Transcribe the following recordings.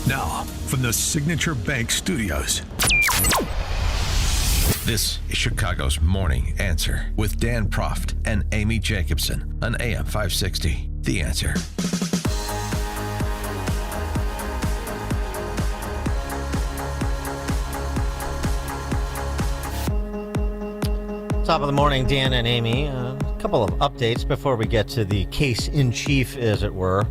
Now, from the Signature Bank Studios, this is Chicago's Morning Answer with Dan Proft and Amy Jacobson on AM 560. The Answer. Top of the morning, Dan and Amy. A couple of updates before we get to the case in chief, as it were.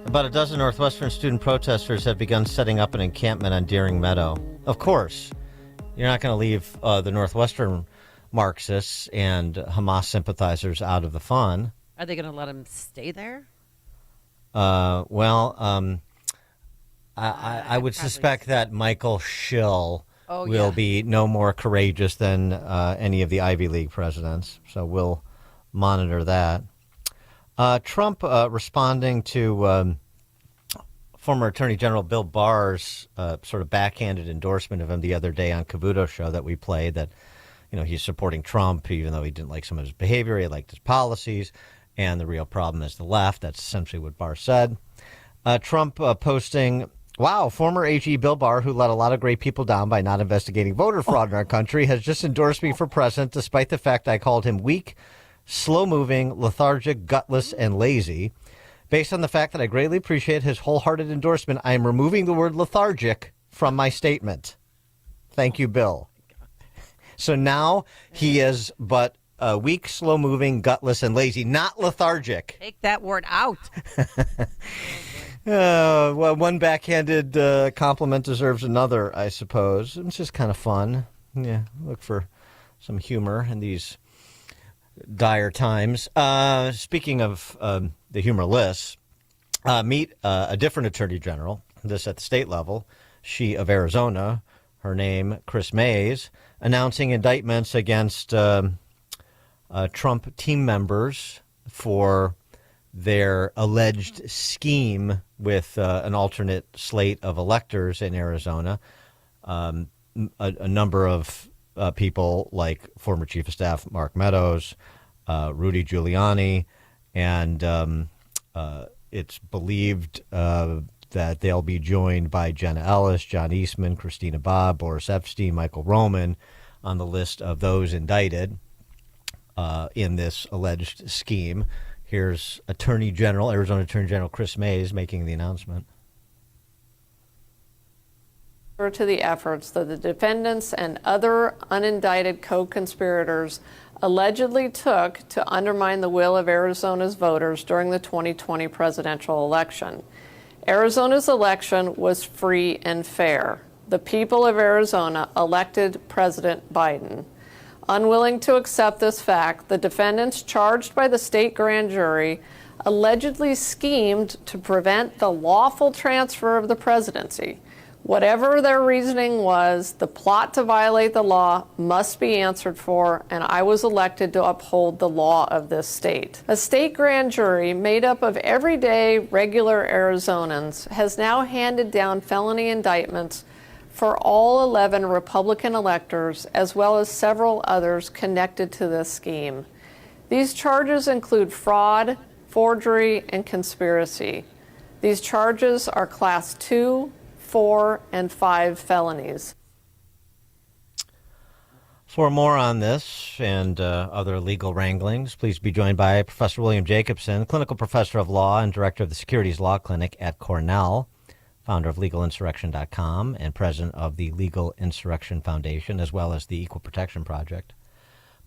About a dozen Northwestern student protesters have begun setting up an encampment on Deering Meadow. Of course, you're not going to leave the Northwestern Marxists and Hamas sympathizers out of the fun. Are they going to let them stay there? I would suspect that Michael Schill will be no more courageous than any of the Ivy League presidents. So we'll monitor that. Trump responding to former Attorney General Bill Barr's sort of backhanded endorsement of him the other day on Cavuto's show that we played, that, you know, he's supporting Trump even though he didn't like some of his behavior, he liked his policies, and the real problem is the left. That's essentially what Barr said. Trump posting, wow, former AG Bill Barr, who let a lot of great people down by not investigating voter fraud in our country, has just endorsed me for president despite the fact I called him weak, slow-moving, lethargic, gutless, and lazy. Based on the fact that I greatly appreciate his wholehearted endorsement, I am removing the word lethargic from my statement. Thank you, Bill. So now he is but weak, slow-moving, gutless, and lazy, not lethargic. Take that word out. Well, one backhanded compliment deserves another, I suppose. It's just kind of fun. Yeah, look for some humor in these dire times. Speaking of the humorless, meet a different attorney general, this at the state level, she of Arizona, her name Chris Mays, announcing indictments against Trump team members for their alleged scheme with an alternate slate of electors in Arizona. A number of people like former Chief of Staff Mark Meadows, Rudy Giuliani, and it's believed that they'll be joined by Jenna Ellis, John Eastman, Christina Bobb, Boris Epstein, Michael Roman on the list of those indicted in this alleged scheme. Here's Arizona Attorney General Chris Mays making the announcement. To the efforts that the defendants and other unindicted co-conspirators allegedly took to undermine the will of Arizona's voters during the 2020 presidential election. Arizona's election was free and fair. The people of Arizona elected President Biden. Unwilling to accept this fact, the defendants charged by the state grand jury allegedly schemed to prevent the lawful transfer of the presidency. Whatever their reasoning was, the plot to violate the law must be answered for, and I was elected to uphold the law of this state. A state grand jury made up of everyday, regular Arizonans has now handed down felony indictments for all 11 Republican electors, as well as several others connected to this scheme. These charges include fraud, forgery, and conspiracy. These charges are Class 2, 4, and 5 felonies. For more on this and other legal wranglings, please be joined by Professor William Jacobson, clinical professor of law and director of the Securities Law Clinic at Cornell, founder of LegalInsurrection.com and president of the Legal Insurrection Foundation, as well as the Equal Protection Project.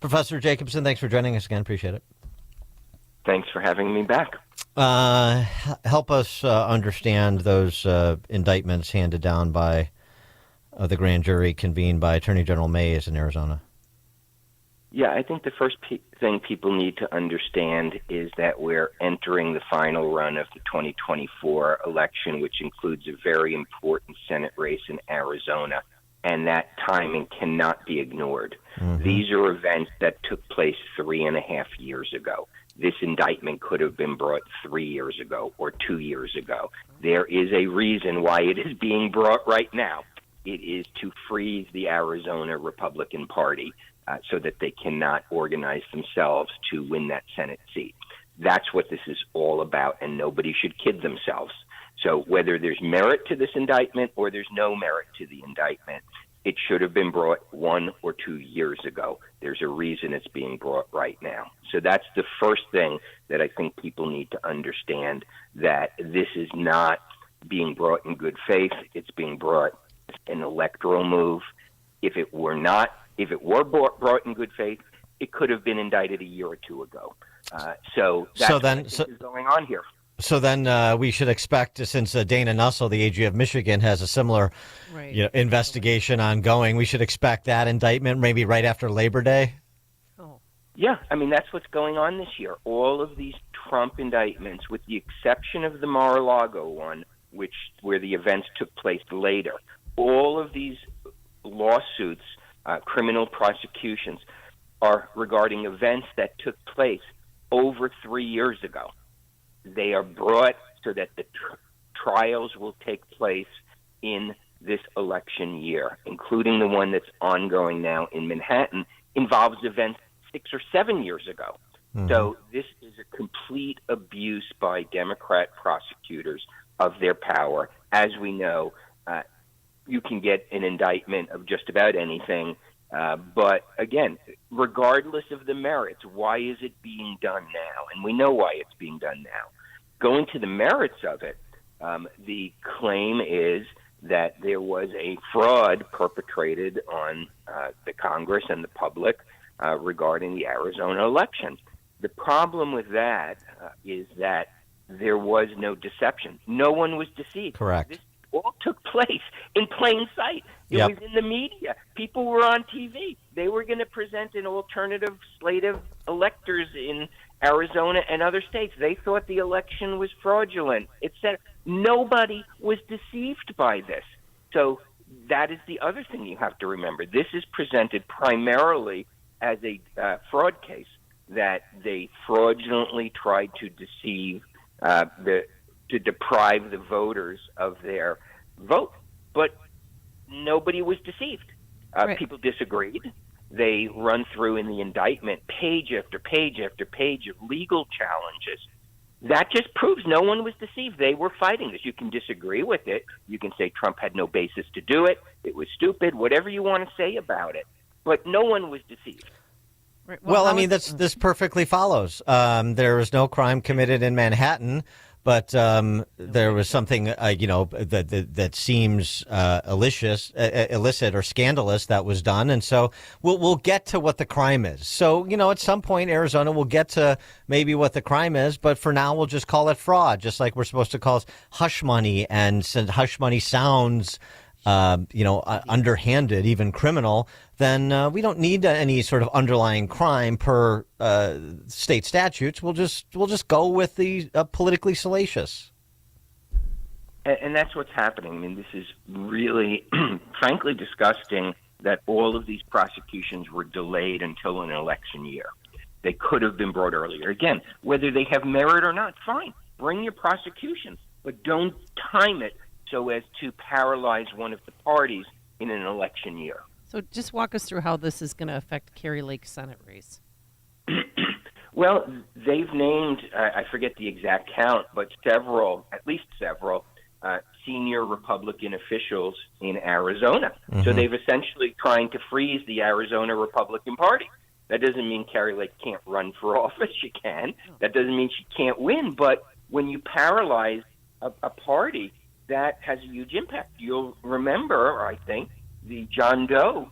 Professor Jacobson, thanks for joining us again. Appreciate it. Thanks for having me back. Help us understand those indictments handed down by the grand jury convened by Attorney General Mays in Arizona. Yeah, I think the first thing people need to understand is that we're entering the final run of the 2024 election, which includes a very important Senate race in Arizona, and that timing cannot be ignored. Mm-hmm. These are events that took place 3.5 years ago. This indictment could have been brought 3 years ago or 2 years ago. There is a reason why it is being brought right now. It is to freeze the Arizona Republican Party so that they cannot organize themselves to win that Senate seat. That's what this is all about, and nobody should kid themselves. So whether there's merit to this indictment or there's no merit to the indictment, it should have been brought 1 or 2 years ago. There's a reason it's being brought right now. So that's the first thing that I think people need to understand, that this is not being brought in good faith. It's being brought as an electoral move. If it were brought in good faith, it could have been indicted a year or two ago. So that's what I think is going on here. So then we should expect, since Dana Nussel, the AG of Michigan, has a similar investigation ongoing, we should expect that indictment maybe right after Labor Day? Oh. Yeah, I mean, that's what's going on this year. All of these Trump indictments, with the exception of the Mar-a-Lago one, where the events took place later, all of these lawsuits, criminal prosecutions, are regarding events that took place over 3 years ago. They are brought so that the trials will take place in this election year, including the one that's ongoing now in Manhattan, involves events 6 or 7 years ago. Mm-hmm. So this is a complete abuse by Democrat prosecutors of their power. As we know, you can get an indictment of just about anything. But again, regardless of the merits, why is it being done now? And we know why it's being done now. Going to the merits of it, the claim is that there was a fraud perpetrated on the Congress and the public regarding the Arizona election. The problem with that is that there was no deception. No one was deceived. Correct. This all took place in plain sight. It was in the media. People were on TV. They were going to present an alternative slate of electors in Arizona and other states. They thought the election was fraudulent, etc. Nobody was deceived by this. So that is the other thing you have to remember. This is presented primarily as a fraud case, that they fraudulently tried to deceive to deprive the voters of their vote. But nobody was deceived. People disagreed. They run through in the indictment page after page after page of legal challenges. That just proves no one was deceived. They were fighting this. You can disagree with it. You can say Trump had no basis to do it. It was stupid, whatever you want to say about it. But no one was deceived. Right. Well, I mean, this perfectly follows. There was no crime committed in Manhattan, but there was something, that seems illicit or scandalous that was done. And so we'll get to what the crime is. So, at some point, Arizona will get to maybe what the crime is. But for now, we'll just call it fraud, just like we're supposed to call it hush money. And since hush money sounds underhanded, even criminal, then we don't need any sort of underlying crime per state statutes. We'll just go with the politically salacious. And that's what's happening. I mean, this is really, frankly, disgusting that all of these prosecutions were delayed until an election year. They could have been brought earlier. Again, whether they have merit or not, fine. Bring your prosecutions, but don't time it so as to paralyze one of the parties in an election year. So just walk us through how this is going to affect Kari Lake's Senate race. Well, they've named, I forget the exact count, but at least several senior Republican officials in Arizona. Mm-hmm. So they've essentially trying to freeze the Arizona Republican Party. That doesn't mean Kari Lake can't run for office. She can. That doesn't mean she can't win. But when you paralyze a party, that has a huge impact. You'll remember, I think, the John Doe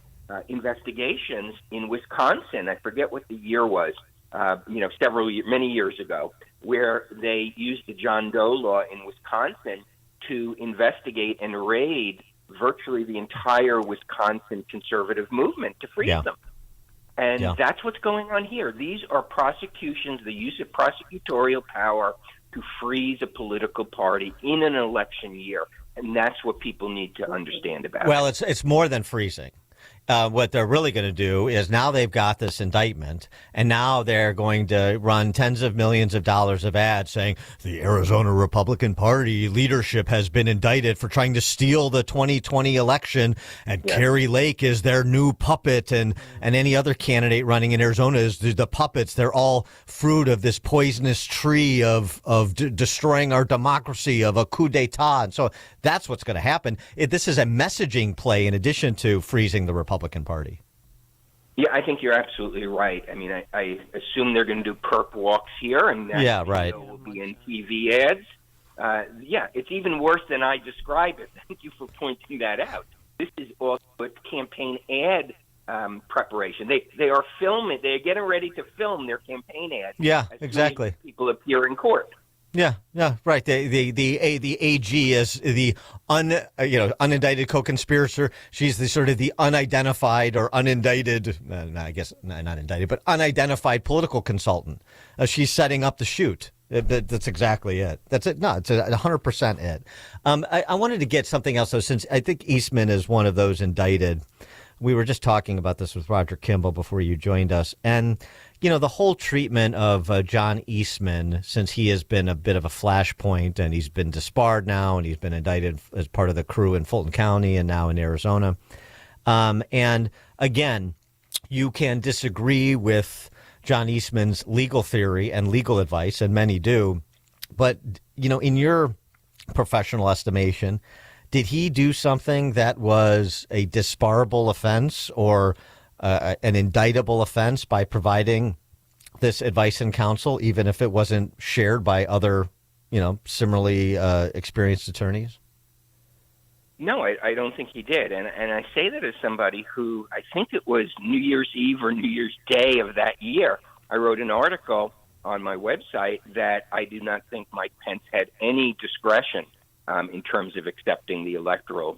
investigations in Wisconsin. I forget what the year was, many years ago, where they used the John Doe law in Wisconsin to investigate and raid virtually the entire Wisconsin conservative movement to freeze them. And that's what's going on here. These are prosecutions, the use of prosecutorial power to freeze a political party in an election year. And that's what people need to understand about. Well, it's more than freezing. what they're really going to do is now they've got this indictment, and now they're going to run tens of millions of dollars of ads saying the Arizona Republican Party leadership has been indicted for trying to steal the 2020 election, and Carrie Lake is their new puppet, and any other candidate running in Arizona is the puppets. They're all fruit of this poisonous tree of destroying our democracy, of a coup d'etat. And so that's what's going to happen. This is a messaging play in addition to freezing the Republican Party. Yeah, I think you're absolutely right. I mean, I assume they're going to do perp walks here, and that will be in TV ads. It's even worse than I describe it. Thank you for pointing that out. This is also a campaign ad preparation. They are filming. They are getting ready to film their campaign ads. Yeah, exactly. People appear in court. Yeah, right. The AG is the unindicted co-conspirator. She's the sort of the unidentified or unindicted, I guess not indicted, but unidentified political consultant. She's setting up the shoot. That's exactly it. That's it. No, it's 100% it. I wanted to get something else though, since I think Eastman is one of those indicted. We were just talking about this with Roger Kimball before you joined us, and the whole treatment of John Eastman, since he has been a bit of a flashpoint, and he's been disbarred now, and he's been indicted as part of the crew in Fulton County and now in Arizona. And again, you can disagree with John Eastman's legal theory and legal advice, and many do. But, in your professional estimation, did he do something that was a disbarable offense or an indictable offense by providing this advice and counsel, even if it wasn't shared by other, similarly experienced attorneys? No, I don't think he did. And I say that as somebody who, I think it was New Year's Eve or New Year's Day of that year, I wrote an article on my website that I do not think Mike Pence had any discretion in terms of accepting the electoral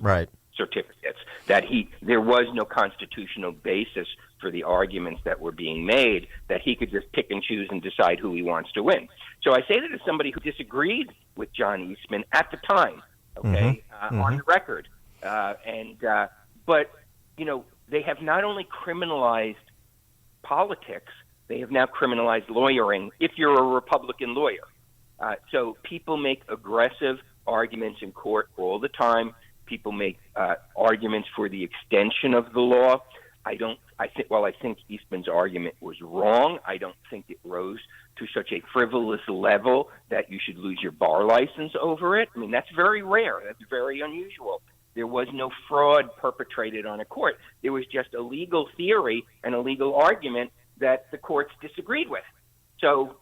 certificates, that there was no constitutional basis for the arguments that were being made, that he could just pick and choose and decide who he wants to win. So I say that as somebody who disagreed with John Eastman at the time, on the record. But they have not only criminalized politics, they have now criminalized lawyering if you're a Republican lawyer. So people make aggressive arguments in court all the time. People make arguments for the extension of the law. I think Eastman's argument was wrong. I don't think it rose to such a frivolous level that you should lose your bar license over it. I mean, that's very rare. That's very unusual. There was no fraud perpetrated on a court. There was just a legal theory and a legal argument that the courts disagreed with. So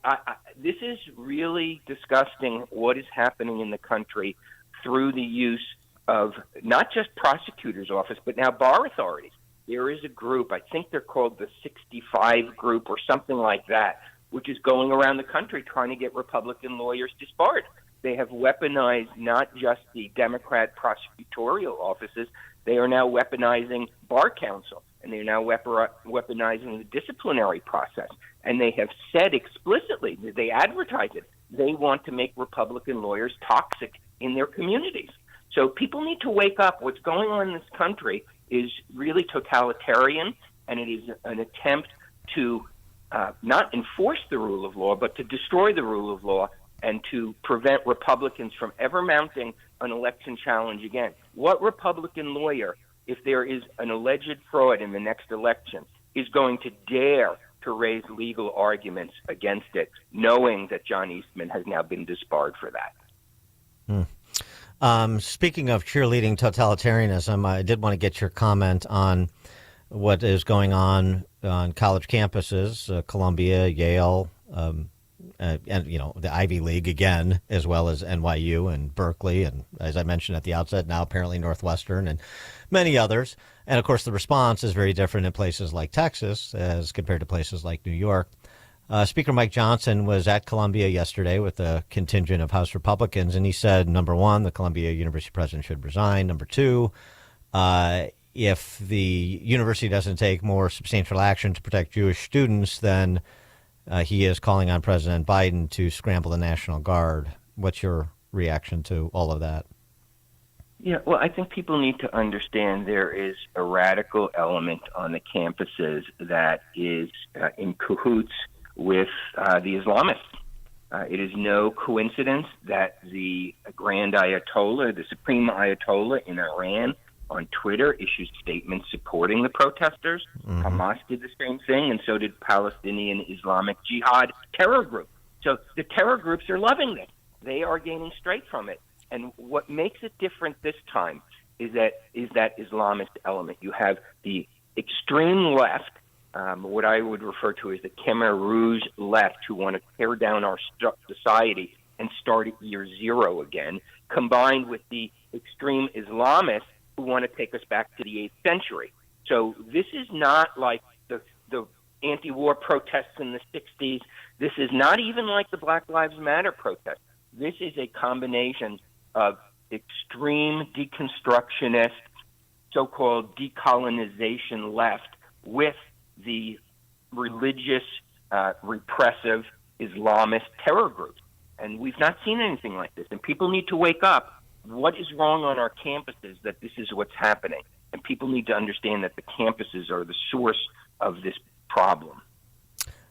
this is really disgusting what is happening in the country through the use of not just prosecutors' office, but now bar authorities. There is a group, I think they're called the 65 group or something like that, which is going around the country trying to get Republican lawyers disbarred. They have weaponized not just the Democrat prosecutorial offices, they are now weaponizing bar counsel, and they're now weaponizing the disciplinary process. And they have said explicitly, they advertise it, they want to make Republican lawyers toxic in their communities. So people need to wake up. What's going on in this country is really totalitarian, and it is an attempt to not enforce the rule of law, but to destroy the rule of law and to prevent Republicans from ever mounting an election challenge again. What Republican lawyer, if there is an alleged fraud in the next election, is going to dare to raise legal arguments against it, knowing that John Eastman has now been disbarred for that? Speaking of cheerleading totalitarianism, I did want to get your comment on what is going on college campuses, Columbia, Yale, and the Ivy League again, as well as NYU and Berkeley, and as I mentioned at the outset, now apparently Northwestern and many others. And of course, the response is very different in places like Texas as compared to places like New York. Speaker Mike Johnson was at Columbia yesterday with a contingent of House Republicans, and he said, number one, the Columbia University president should resign. Number two, if the university doesn't take more substantial action to protect Jewish students, then he is calling on President Biden to scramble the National Guard. What's your reaction to all of that? Yeah, well, I think people need to understand there is a radical element on the campuses that is in cahoots with the Islamists. It is no coincidence that the Grand Ayatollah, the Supreme Ayatollah in Iran, on Twitter issued statements supporting the protesters. Hamas did the same thing, and so did Palestinian Islamic Jihad terror group. So the terror groups are loving this. They are gaining strength from it. And what makes it different this time is that Islamist element. You have the extreme left, what I would refer to as the Khmer Rouge left, who want to tear down our society and start at year zero again, combined with the extreme Islamists who want to take us back to the 8th century. So this is not like the anti-war protests in the 60s. This is not even like the Black Lives Matter protests. This is a combination of extreme deconstructionist, so-called decolonization left with the religious, repressive Islamist terror groups. And we've not seen anything like this. And people need to wake up. What is wrong on our campuses that this is what's happening? And people need to understand that the campuses are the source of this problem.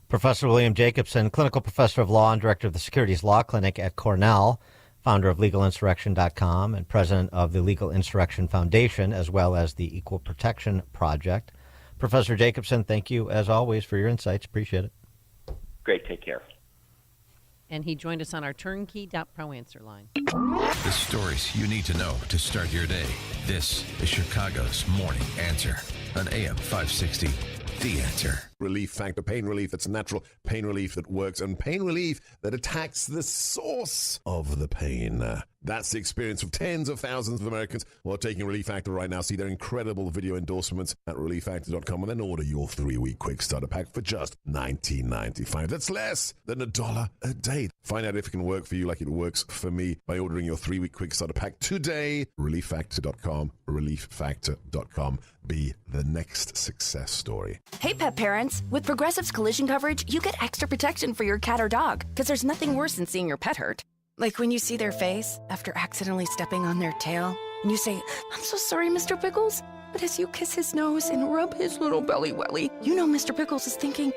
Professor William Jacobson, clinical professor of law and director of the Securities Law Clinic at Cornell, founder of LegalInsurrection.com and president of the Legal Insurrection Foundation, as well as the Equal Protection Project. Professor Jacobson, thank you, as always, for your insights. Appreciate it. Great. Take care. And he joined us on our turnkey.pro answer line. The stories you need to know to start your day. This is Chicago's Morning Answer on AM 560. The Answer. Relief Factor, pain relief that's natural, pain relief that works, and pain relief that attacks the source of the pain. That's the experience of tens of thousands of Americans who are taking Relief Factor right now. See their incredible video endorsements at relieffactor.com and then order your 3-week quick starter pack for just $19.95. That's less than $1 a day. Find out if it can work for you like it works for me by ordering your 3-week quick starter pack today. Relieffactor.com, relieffactor.com. Be the next success story. Hey, pet parents. With Progressive's collision coverage, you get extra protection for your cat or dog, because there's nothing worse than seeing your pet hurt. Like when you see their face after accidentally stepping on their tail, and you say, "I'm so sorry, Mr. Pickles." But as you kiss his nose and rub his little belly welly, you know Mr. Pickles is thinking,